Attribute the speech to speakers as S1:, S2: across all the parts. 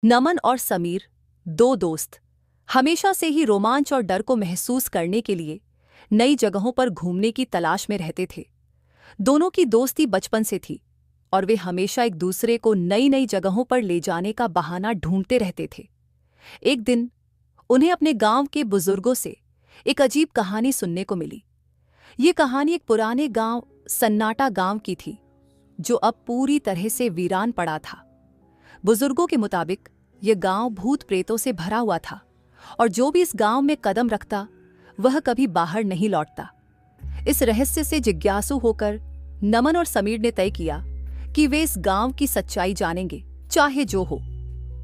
S1: नमन और समीर, दो दोस्त, हमेशा से ही रोमांच और डर को महसूस करने के लिए नई जगहों पर घूमने की तलाश में रहते थे। दोनों की दोस्ती बचपन से थी और वे हमेशा एक दूसरे को नई नई जगहों पर ले जाने का बहाना ढूंढते रहते थे। एक दिन उन्हें अपने गांव के बुजुर्गों से एक अजीब कहानी सुनने को मिली। ये कहानी एक पुराने गांव सन्नाटा गांव की थी, जो अब पूरी तरह से वीरान पड़ा था। बुजुर्गों के मुताबिक यह गांव भूत प्रेतों से भरा हुआ था और जो भी इस गांव में कदम रखता वह कभी बाहर नहीं लौटता। इस रहस्य से जिज्ञासु होकर नमन और समीर ने तय किया कि वे इस गांव की सच्चाई जानेंगे, चाहे जो हो।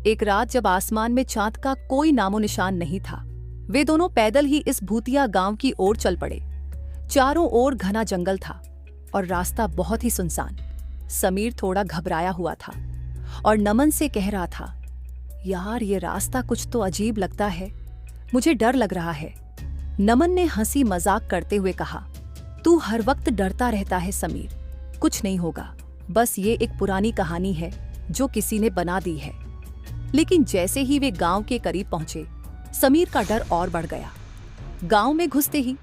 S1: एक रात जब आसमान में चांद का कोई नामो निशान नहीं था, वे दोनों पैदल ही इस भूतिया गांव की ओर चल पड़े। चारों ओर घना जंगल था और रास्ता बहुत ही सुनसान। समीर थोड़ा घबराया हुआ था और नमन से कह रहा था, यार ये रास्ता कुछ तो अजीब लगता है, मुझे डर लग रहा है। नमन ने हंसी मजाक करते हुए कहा, तू हर वक्त डरता रहता है समीर, कुछ नहीं होगा, बस ये एक पुरानी कहानी है जो किसी ने बना दी है। लेकिन जैसे ही वे गांव के करीब पहुंचे, समीर का डर और बढ़ गया। गांव में घुसते ही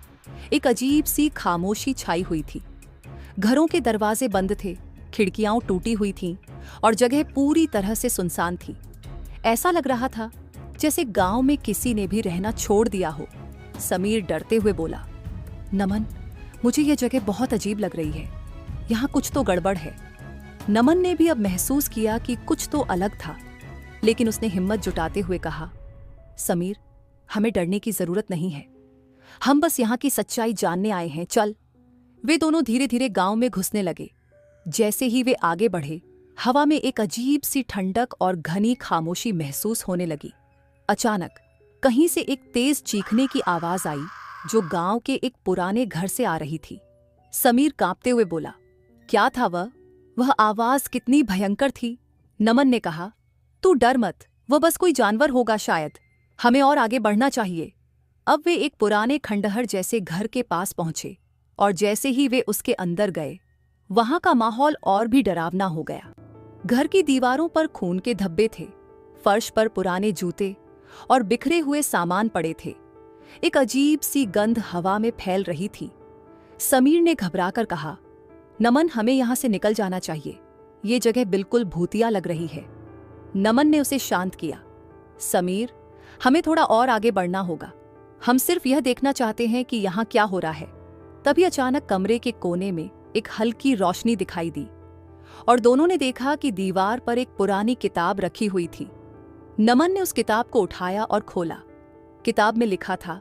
S1: एक अजीब सी खामोशी छाई हुई थी। घरों के दरवाजे बंद थे, खिड़कियां टूटी हुई थीं और जगह पूरी तरह से सुनसान थी। ऐसा लग रहा था जैसे गांव में किसी ने भी रहना छोड़ दिया हो। समीर डरते हुए बोला, नमन, मुझे यह जगह बहुत अजीब लग रही है, यहाँ कुछ तो गड़बड़ है। नमन ने भी अब महसूस किया कि कुछ तो अलग था, लेकिन उसने हिम्मत जुटाते हुए कहा, समीर, हमें डरने की जरूरत नहीं है, हम बस यहाँ की सच्चाई जानने आए हैं, चल। वे दोनों धीरे धीरे गांव में घुसने लगे। जैसे ही वे आगे बढ़े, हवा में एक अजीब सी ठंडक और घनी खामोशी महसूस होने लगी। अचानक कहीं से एक तेज चीखने की आवाज आई, जो गांव के एक पुराने घर से आ रही थी। समीर कांपते हुए बोला, क्या था वह? वह आवाज कितनी भयंकर थी। नमन ने कहा, तू डर मत, वह बस कोई जानवर होगा शायद, हमें और आगे बढ़ना चाहिए। अब वे एक पुराने खंडहर जैसे घर के पास पहुंचे और जैसे ही वे उसके अंदर गए, वहां का माहौल और भी डरावना हो गया। घर की दीवारों पर खून के धब्बे थे, फर्श पर पुराने जूते और बिखरे हुए सामान पड़े थे। एक अजीब सी गंध हवा में फैल रही थी। समीर ने घबराकर कहा, नमन, हमें यहां से निकल जाना चाहिए, ये जगह बिल्कुल भूतिया लग रही है। नमन ने उसे शांत किया, समीर, हमें थोड़ा और आगे बढ़ना होगा, हम सिर्फ यह देखना चाहते हैं कि यहाँ क्या हो रहा है। तभी अचानक कमरे के कोने में एक हल्की रोशनी दिखाई दी और दोनों ने देखा कि दीवार पर एक पुरानी किताब रखी हुई थी। नमन ने उस किताब को उठाया और खोला। किताब में लिखा था,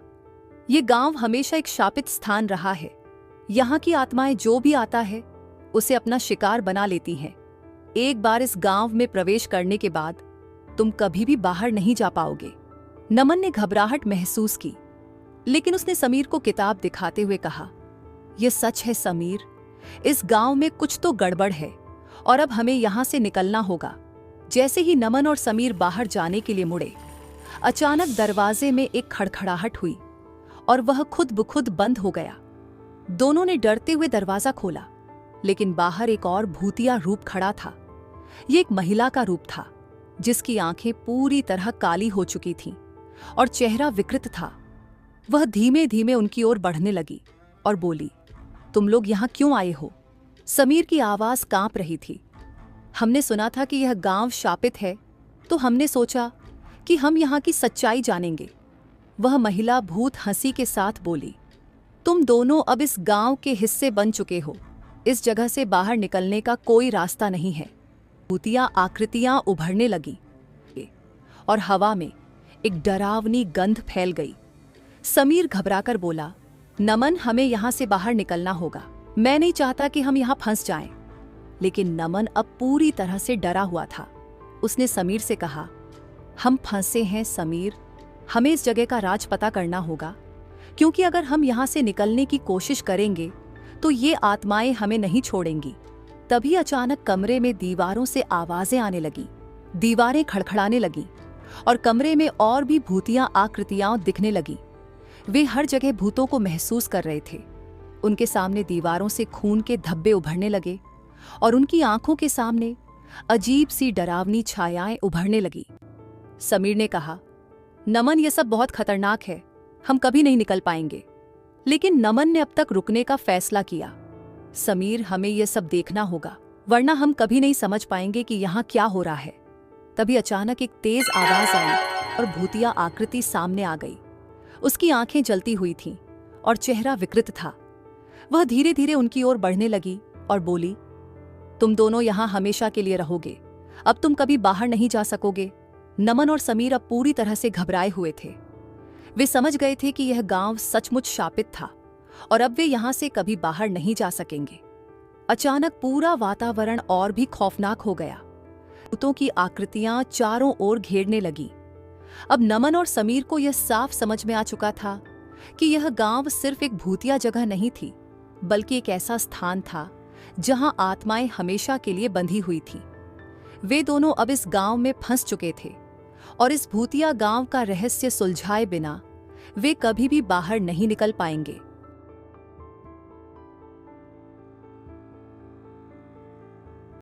S1: ये गांव हमेशा एक शापित स्थान रहा है, यहाँ की आत्माएं जो भी आता है उसे अपना शिकार बना लेती हैं। एक बार इस गांव में प्रवेश करने के बाद तुम कभी भी बाहर नहीं जा पाओगे। नमन ने घबराहट महसूस की, लेकिन उसने समीर को किताब दिखाते हुए कहा, यह सच है समीर, इस गांव में कुछ तो गड़बड़ है और अब हमें यहां से निकलना होगा। जैसे ही नमन और समीर बाहर जाने के लिए मुड़े, अचानक दरवाजे में एक खड़खड़ाहट हुई और वह खुद ब खुद बंद हो गया। दोनों ने डरते हुए दरवाजा खोला, लेकिन बाहर एक और भूतिया रूप खड़ा था। यह एक महिला का रूप था, जिसकी आंखें पूरी तरह काली हो चुकी थीं और चेहरा विकृत था। वह धीमे धीमे उनकी ओर बढ़ने लगी और बोली, तुम लोग यहाँ क्यों आए हो? समीर की आवाज कांप रही थी। हमने सुना था कि यह गांव शापित है, तो हमने सोचा कि हम यहाँ की सच्चाई जानेंगे। वह महिला भूत हंसी के साथ बोली, तुम दोनों अब इस गांव के हिस्से बन चुके हो, इस जगह से बाहर निकलने का कोई रास्ता नहीं है। भूतिया आकृतियां उभरने लगी और हवा में एक डरावनी गंध फैल गई। समीर घबराकर बोला, नमन, हमें यहाँ से बाहर निकलना होगा, मैं नहीं चाहता कि हम यहाँ फंस जाएं। लेकिन नमन अब पूरी तरह से डरा हुआ था। उसने समीर से कहा, हम फंसे हैं समीर, हमें इस जगह का राज पता करना होगा, क्योंकि अगर हम यहाँ से निकलने की कोशिश करेंगे तो ये आत्माएं हमें नहीं छोड़ेंगी। तभी अचानक कमरे में दीवारों से आवाजें आने लगी, दीवारें खड़खड़ाने लगी और कमरे में और भी भूतिया आकृतियां दिखने लगी। वे हर जगह भूतों को महसूस कर रहे थे। उनके सामने दीवारों से खून के धब्बे उभरने लगे और उनकी आंखों के सामने अजीब सी डरावनी छायाएं उभरने लगी। समीर ने कहा, नमन ये सब बहुत खतरनाक है, हम कभी नहीं निकल पाएंगे। लेकिन नमन ने अब तक रुकने का फैसला किया। समीर, हमें यह सब देखना होगा, वरना हम कभी नहीं समझ पाएंगे कि यहाँ क्या हो रहा है। तभी अचानक एक तेज आवाज आई और भूतिया आकृति सामने आ गई। उसकी आंखें जलती हुई थीं और चेहरा विकृत था। वह धीरे धीरे उनकी ओर बढ़ने लगी और बोली, तुम दोनों यहाँ हमेशा के लिए रहोगे, अब तुम कभी बाहर नहीं जा सकोगे। नमन और समीर अब पूरी तरह से घबराए हुए थे। वे समझ गए थे कि यह गांव सचमुच शापित था और अब वे यहां से कभी बाहर नहीं जा सकेंगे। अचानक पूरा वातावरण और भी खौफनाक हो गया। भूतों की आकृतियां चारों ओर घेरने लगी। अब नमन और समीर को यह साफ समझ में आ चुका था कि यह गांव सिर्फ एक भूतिया जगह नहीं थी, बल्कि एक ऐसा स्थान था जहां आत्माएं हमेशा के लिए बंधी हुई थीं। वे दोनों अब इस गांव में फंस चुके थे और इस भूतिया गांव का रहस्य सुलझाए बिना वे कभी भी बाहर नहीं निकल पाएंगे।